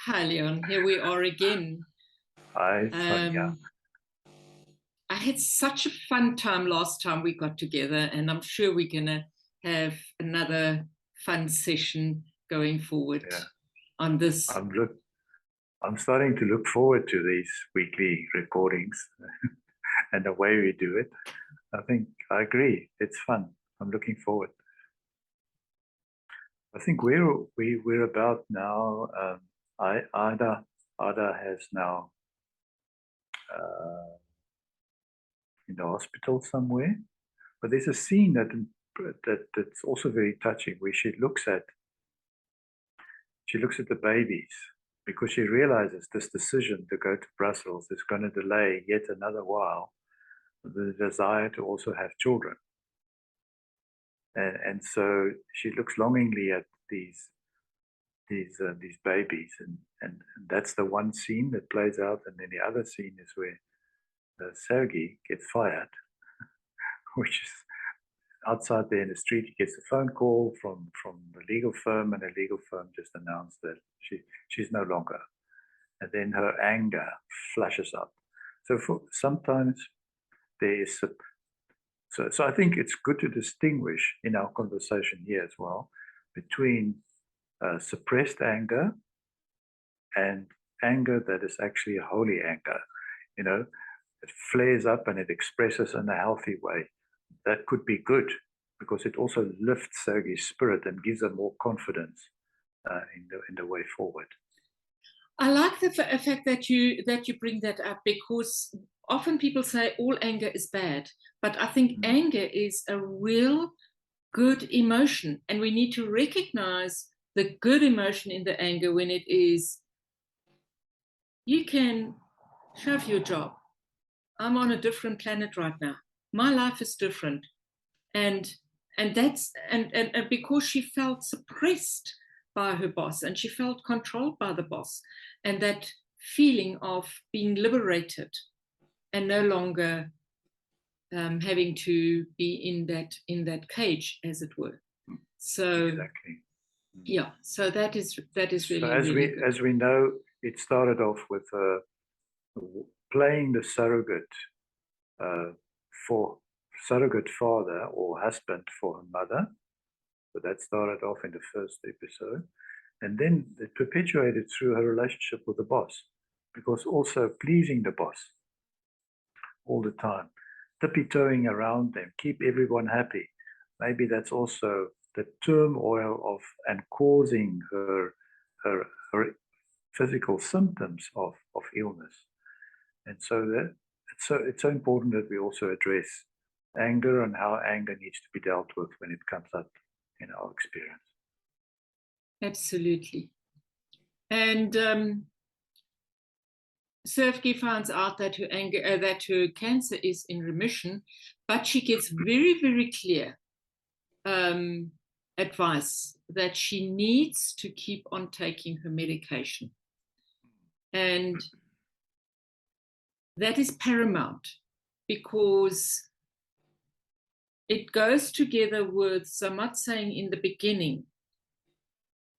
Hi, Leon. Here we are again. Hi, Sonja. I had such a fun time last time we got together, and I'm sure we're going to have another fun session going forward on this. I'm starting to look forward to these weekly recordings and the way we do it. I think I agree. It's fun. I'm looking forward. I think we're about now. Ada has now in the hospital somewhere, but there's a scene that's also very touching where she looks at the babies because she realizes this decision to go to Brussels is going to delay yet another while the desire to also have children. And so she looks longingly at these babies, and that's the one scene that plays out. And then the other scene is where Sergei gets fired, which is outside there in the street. He gets a phone call from the legal firm, and the legal firm just announced that she's no longer. And then her anger flashes up. So sometimes there is so I think it's good to distinguish in our conversation here as well between suppressed anger and anger that is actually a holy anger. You know, it flares up and it expresses in a healthy way. That could be good because it also lifts Sergei's spirit and gives her more confidence in the way forward. I like the fact that you bring that up, because often people say all anger is bad, but I think anger is a real good emotion, and we need to recognize the good emotion in the anger when it is, you can shove your job. I'm on a different planet right now. My life is different. And that's because she felt suppressed by her boss, and she felt controlled by the boss, and that feeling of being liberated and no longer having to be in that cage, as it were. So exactly. Yeah, so that is really, so as we know, it started off with playing the surrogate for surrogate father or husband for her mother. So that started off in the first episode. And then it perpetuated through her relationship with the boss, because also pleasing the boss all the time, tippy-toeing around them, keep everyone happy. Maybe that's also the turmoil of and causing her physical symptoms of illness. And so it's so important that we also address anger and how anger needs to be dealt with when it comes up in our experience. Absolutely. And Sergei finds out that her cancer is in remission, but she gets very, very clear advice that she needs to keep on taking her medication. And that is paramount, because it goes together with Zamat saying in the beginning,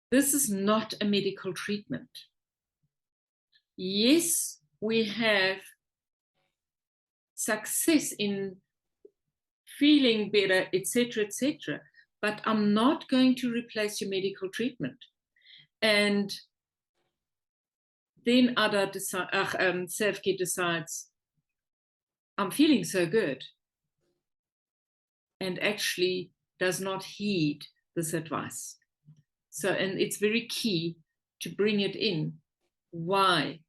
this is not a medical treatment. Yes, we have success in feeling better, etc., but I'm not going to replace your medical treatment. And then Sergei decides, I'm feeling so good, and actually does not heed this advice. So, and it's very key to bring it in, why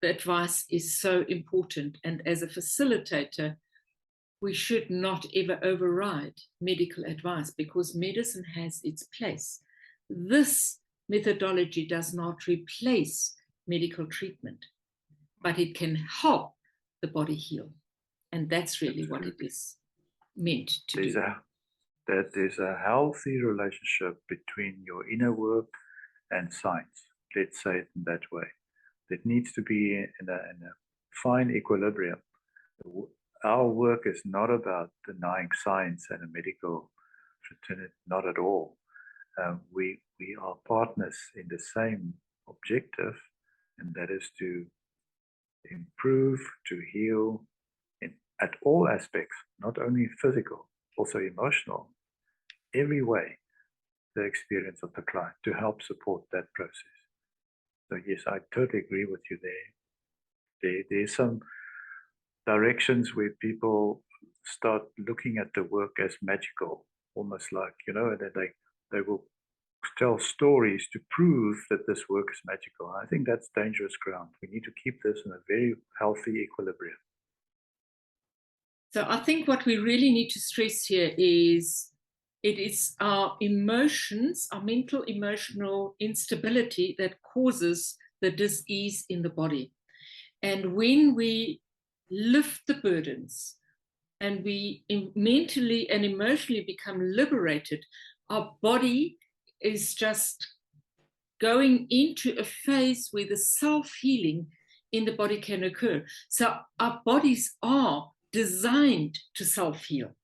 the advice is so important. And as a facilitator, we should not ever override medical advice, because medicine has its place. This methodology does not replace medical treatment, but it can help the body heal. And that's really what it is meant to do. That there's a healthy relationship between your inner work and science, let's say it in that way. It needs to be in a fine equilibrium. Our work is not about denying science and a medical fraternity, not at all. We are partners in the same objective, and that is to improve, to heal at all aspects, not only physical, also emotional, every way, the experience of the client, to help support that process. So yes, I totally agree with you there. There's some directions where people start looking at the work as magical, almost like, and then they will tell stories to prove that this work is magical. I think that's dangerous ground. We need to keep this in a very healthy equilibrium. So I think what we really need to stress here is it is our emotions, our mental emotional instability that causes the dis-ease in the body. And when we lift the burdens and we mentally and emotionally become liberated, our body is just going into a phase where the self-healing in the body can occur. So our bodies are designed to self-heal.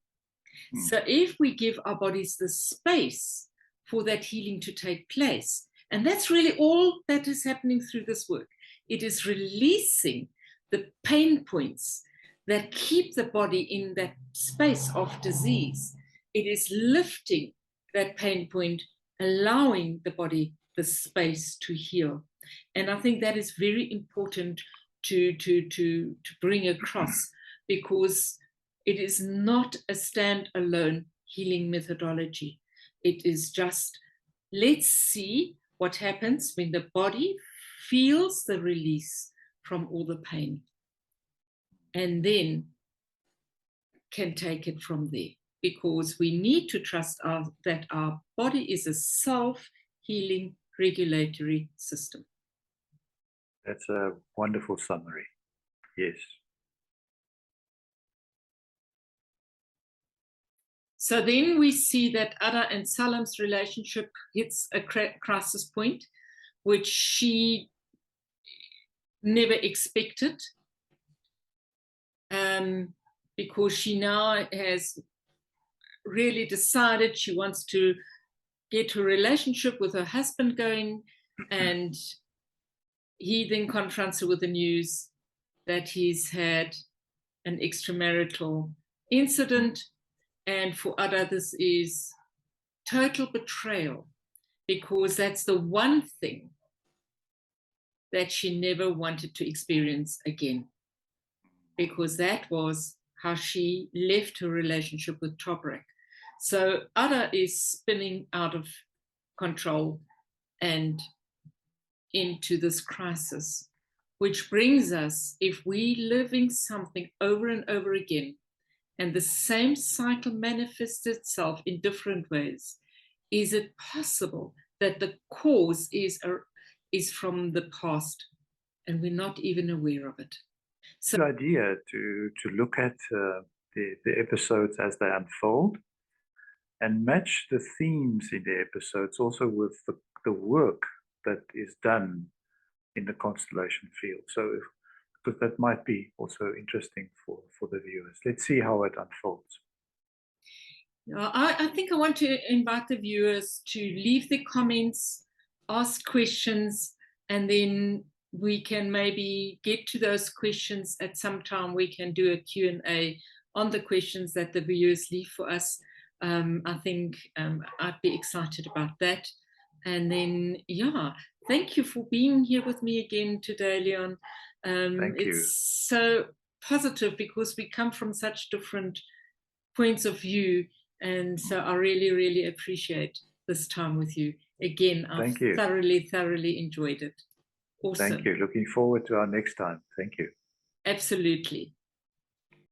So if we give our bodies the space for that healing to take place, and that's really all that is happening through this work, it is releasing the pain points that keep the body in that space of disease. It is lifting that pain point, allowing the body the space to heal. And I think that is very important to bring across, because it is not a standalone healing methodology. It is just, let's see what happens when the body feels the release from all the pain, and then can take it from there. Because we need to trust that our body is a self-healing regulatory system. That's a wonderful summary. Yes. So then we see that Ada and Salam's relationship hits a crisis point, which she never expected, because she now has really decided she wants to get her relationship with her husband going, and he then confronts her with the news that he's had an extramarital incident. And for Ada, this is total betrayal, because that's the one thing that she never wanted to experience again, because that was how she left her relationship with Toprak. So Ada is spinning out of control and into this crisis, which brings us, if we living something over and over again, and the same cycle manifests itself in different ways, is it possible that the cause is from the past and we're not even aware of it? So, good idea to look at the episodes as they unfold and match the themes in the episodes also with the work that is done in the constellation field. So because that might be also interesting for the viewers. Let's see how it unfolds. I think I want to invite the viewers to leave their comments, ask questions, and then we can maybe get to those questions at some time. We can do a Q&A on the questions that the viewers leave for us. I think I'd be excited about that. And then, yeah, thank you for being here with me again today, Leon. Thank you. It's so positive because we come from such different points of view. And so I really, really appreciate this time with you. Again, I've thoroughly enjoyed it. Awesome. Thank you. Looking forward to our next time. Thank you. Absolutely.